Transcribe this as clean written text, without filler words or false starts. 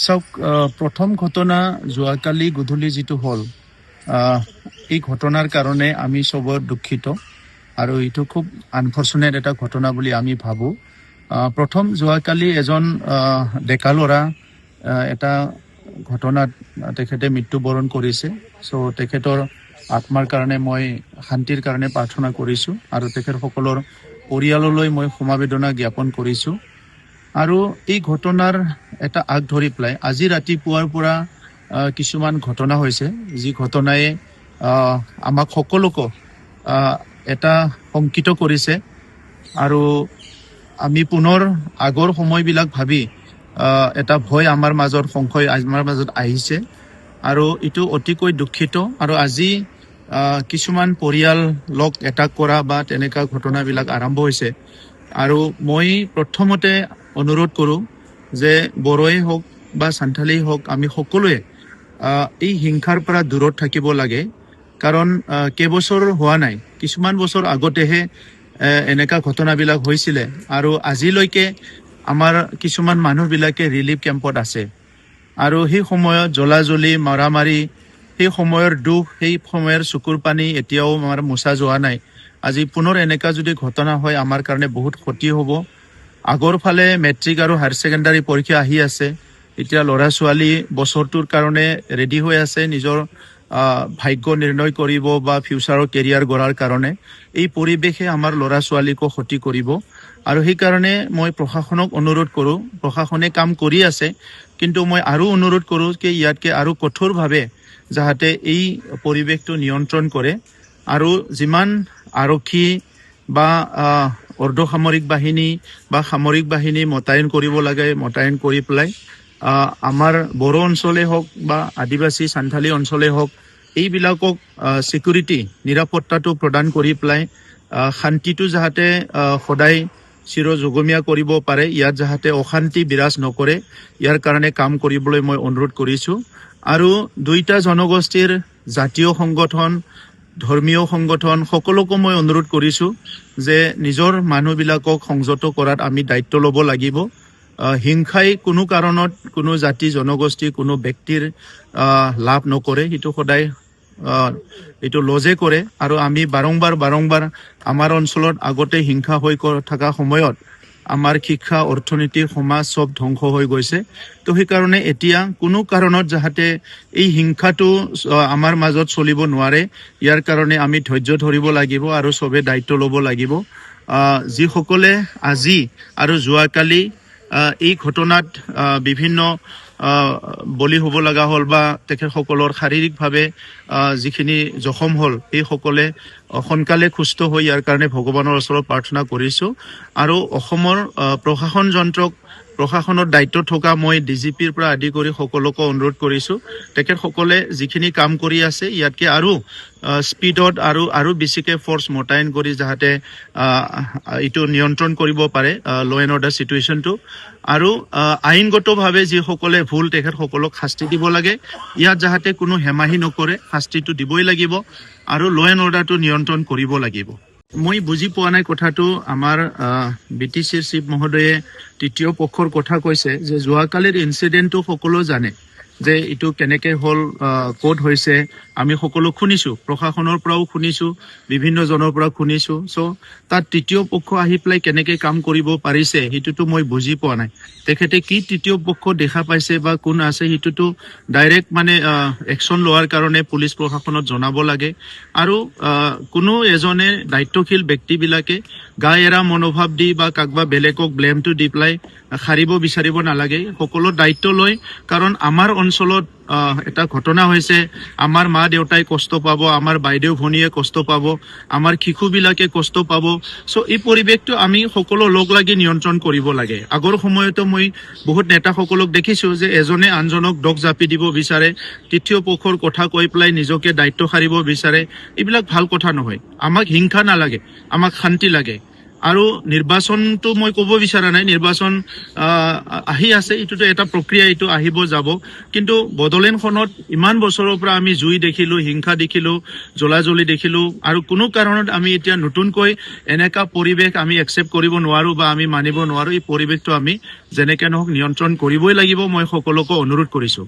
চাওক প্ৰথম ঘটনা যোৱাকালি গধূলি যিটো হ'ল এই ঘটনাৰ কাৰণে আমি চবৰ দুখিত আৰু এইটো খুব আনফৰ্চুনেট এটা ঘটনা বুলি আমি ভাবোঁ। প্ৰথম যোৱাকালি এজন ডেকা ল'ৰা এটা ঘটনাত তেখেতে মৃত্যুবৰণ কৰিছে। চ' তেখেতৰ আত্মাৰ কাৰণে মই শান্তিৰ কাৰণে প্ৰাৰ্থনা কৰিছোঁ আৰু তেখেতসকলৰ পৰিয়াললৈ মই সমবেদনা জ্ঞাপন কৰিছোঁ। আৰু এই ঘটনাৰ এটা আগ ধৰি পেলাই আজি ৰাতিপুৱাৰ পৰা কিছুমান ঘটনা হৈছে, যি ঘটনাই আমাক সকলোকে এটা শংকিত কৰিছে আৰু আমি পুনৰ আগৰ সময়বিলাক ভাবি এটা ভয় আমাৰ মাজত, সংশয় আমাৰ মাজত আহিছে আৰু এইটো অতিকৈ দুখিত। আৰু আজি কিছুমান পৰিয়ালক এটাক কৰা বা তেনেকুৱা ঘটনাবিলাক আৰম্ভ হৈছে। আৰু মই প্ৰথমতে অনুৰোধ কৰোঁ যে বড়োৱেই হওক বা সান্থালেই হওক, আমি সকলোৱে এই হিংসাৰ পৰা দূৰত থাকিব লাগে। কাৰণ কেইবছৰ হোৱা নাই, কিছুমান বছৰ আগতেহে এনেকুৱা ঘটনাবিলাক হৈছিলে আৰু আজিলৈকে আমাৰ কিছুমান মানুহবিলাকে ৰিলিফ কেম্পত আছে আৰু সেই সময়ত জ্বলাজ্বলি মাৰামাৰি, সেই সময়ৰ দুখ, সেই সময়ৰ চকুৰ পানী এতিয়াও আমাৰ মোচা যোৱা নাই। আজি পুনৰ এনেকুৱা যদি ঘটনা হয় আমাৰ কাৰণে বহুত ক্ষতি হ'ব। আগৰ ফালে মেট্ৰিক আৰু হায়াৰ ছেকেণ্ডাৰী পৰীক্ষা আহি আছে। এতিয়া ল'ৰা ছোৱালী বছৰটোৰ কাৰণে ৰেডি হৈ আছে নিজৰ ভাগ্য নিৰ্ণয় কৰিব বা ফিউচাৰৰ কেৰিয়াৰ গঢ়াৰ কাৰণে। এই পৰিৱেশে আমাৰ ল'ৰা ছোৱালীকো ক্ষতি কৰিব আৰু সেইকাৰণে মই প্ৰশাসনক অনুৰোধ কৰোঁ, প্ৰশাসনে কাম কৰি আছে, কিন্তু মই আৰু অনুৰোধ কৰোঁ যে ইয়াতকৈ আৰু কঠোৰভাৱে যাতে এই পৰিৱেশটো নিয়ন্ত্ৰণ কৰে আৰু যিমান আৰক্ষী বা অৰ্ধসামৰিক বাহিনী বা সামৰিক বাহিনী মোতায়েন কৰিব লাগে মোতায়েন কৰি পেলাই আমাৰ বড়ো অঞ্চলেই হওক বা আদিবাসী সান্থালী অঞ্চলেই হওক, এইবিলাকক ছিকিউৰিটি নিৰাপত্তাটো প্ৰদান কৰি পেলাই শান্তিটো যাতে সদায় চিৰযুগমীয়া কৰিব পাৰে, ইয়াত যাতে অশান্তি বিৰাজ নকৰে, ইয়াৰ কাৰণে কাম কৰিবলৈ মই অনুৰোধ কৰিছোঁ। আৰু দুইটা জনগোষ্ঠীৰ জাতীয় সংগঠন, ধৰ্মীয় সংগঠন সকলোকে মই অনুৰোধ কৰিছোঁ যে নিজৰ মানুহবিলাকক সংযত কৰাত আমি দায়িত্ব ল'ব লাগিব। হিংসাই কোনো কাৰণত কোনো জাতি জনগোষ্ঠী কোনো ব্যক্তিৰ লাভ নকৰে, সেইটো সদায় এইটো লজে কৰে। আৰু আমি বাৰম্বাৰ আমাৰ অঞ্চলত আগতে হিংসা হৈ থকা সময়ত আমাৰ শিক্ষা, অৰ্থনীতি, সমাজ চব ধ্বংস হৈ গৈছে। তো সেইকাৰণে এতিয়া কোনো কাৰণত যাতে এই হিংসাটো আমাৰ মাজত চলিব নোৱাৰে, ইয়াৰ কাৰণে আমি ধৈৰ্য ধৰিব লাগিব আৰু চবে দায়িত্ব ল'ব লাগিব। যিসকলে আজি আৰু যোৱাকালি এই ঘটনাত বিভিন্ন বলি হ'ব লগা হ'ল বা তেখেতসকলৰ শাৰীৰিকভাৱে যিখিনি জখম হ'ল, সেইসকলে সোনকালে সুস্থ হৈ ইয়াৰ কাৰণে ভগৱানৰ ওচৰত প্ৰাৰ্থনা কৰিছোঁ। আৰু অসমৰ প্ৰশাসন যন্ত্ৰক, প্ৰশাসনৰ দায়িত্বত থকা মই DGPৰ পৰা আদি কৰি সকলোকে অনুৰোধ কৰিছোঁ, তেখেতসকলে যিখিনি কাম কৰি আছে ইয়াতকৈ আৰু স্পীডত আৰু বেছিকৈ ফ'ৰ্চ মোতায়েন কৰি যাতে এইটো নিয়ন্ত্ৰণ কৰিব পাৰে ল' এণ্ড অৰ্ডাৰ চিটুৱেশ্যনটো। আৰু আইনগতভাৱে যিসকলে ভুল তেখেতসকলক শাস্তি দিব লাগে, ইয়াত যাতে কোনো হেমাহি নকৰে, শাস্তিটো দিবই লাগিব আৰু ল' এণ্ড অৰ্ডাৰটো নিয়ন্ত্ৰণ কৰিব লাগিব। মই বুজি পোৱা নাই কথাটো, আমাৰ BTCৰ চিফ মহোদয়ে তৃতীয় পক্ষৰ কথা কৈছে যে যোৱাকালিৰ ইনচিডেণ্টটো সকলো জানে যে এইটো কেনেকৈ হ'ল, ক'ত হৈছে, আমি সকলো শুনিছোঁ, প্ৰশাসনৰ পৰাও শুনিছোঁ, বিভিন্নজনৰ পৰা শুনিছোঁ। চ' তাত তৃতীয় পক্ষ আহি পেলাই কেনেকৈ কাম কৰিব পাৰিছে সেইটোতো মই বুজি পোৱা নাই। তেখেতে কি তৃতীয় পক্ষ দেখা পাইছে বা কোন আছে সেইটোতো ডাইৰেক্ট একশ্যন লোৱাৰ কাৰণে পুলিচ প্ৰশাসনত জনাব লাগে। আৰু কোনো এজনে দায়িত্বশীল ব্যক্তিবিলাকে গা এৰা মনোভাৱ দি বা কাকবা বেলেগক ব্লেমটো দি পেলাই সাৰিব বিচাৰিব নালাগে, সকলো দায়িত্ব লৈ। কাৰণ আমাৰ অঞ্চলত এটা ঘটনা হৈছে, আমাৰ মা দেউতাই কষ্ট পাব, আমাৰ বাইদেউ ভনীয়ে কষ্ট পাব, আমাৰ শিশুবিলাকে কষ্ট পাব। চ' এই পৰিৱেশটো আমি সকলো লগ লাগি নিয়ন্ত্ৰণ কৰিব লাগে। আগৰ সময়তো মই বহুত নেতাসকলক দেখিছোঁ যে এজনে আনজনক দোষ জাপি দিব বিচাৰে, তৃতীয় পক্ষৰ কথা কৈ পেলাই নিজকে দায়িত্ব সাৰিব বিচাৰে। এইবিলাক ভাল কথা নহয়। আমাক হিংসা নালাগে, আমাক শান্তি লাগে। আৰু নিৰ্বাচনটো মই ক'ব বিচৰা নাই, নিৰ্বাচন আহি আছে, এইটোতো এটা প্ৰক্ৰিয়া, এইটো আহিব যাব। কিন্তু বড়োলেণ্ডখনত ইমান বছৰৰ পৰা আমি জুই দেখিলো, হিংসা দেখিলো, জ্বলা-জ্বলি দেখিলো, আৰু কোনো কাৰণত আমি এতিয়া নতুনকৈ এনেকা পৰিৱেশ আমি একচেপ্ট কৰিব নোৱাৰো বা আমি মানিব নোৱাৰো। এই পৰিৱেশটো আমি যেনেকে নহওক নিয়ন্ত্ৰণ কৰিবই লাগিব, মই সকলোকে অনুৰোধ কৰিছো।